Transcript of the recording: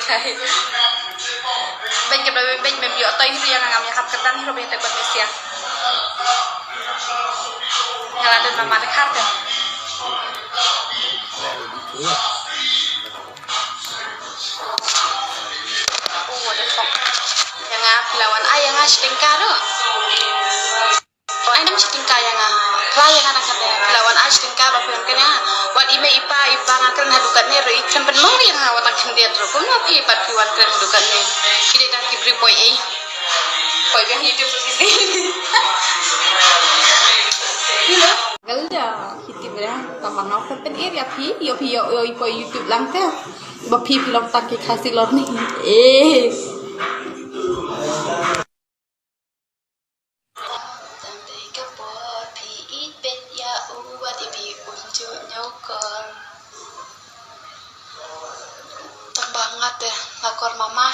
kai bên cái bên bên biểu tây thì yang ngamnya kap ketan hiro bên tây Indonesia ngalah dan mama dekat ya Depok yang lawan ayah ngasih tingkah doh oh ayah ngasih tingkah yang klien anak-anak lawan ayah tingkah bapak kena wat ime ipa ngakan hadukan ni roi tempat mau yang awak akan dia terus pun apa ipat piwan kena hadukan ni kita dah diberi boy yang hidup di sini galda hidup dia kamar nak pen area pi yo boy YouTube lang teh bapi film tak kasih lor ni banget ya lakor mama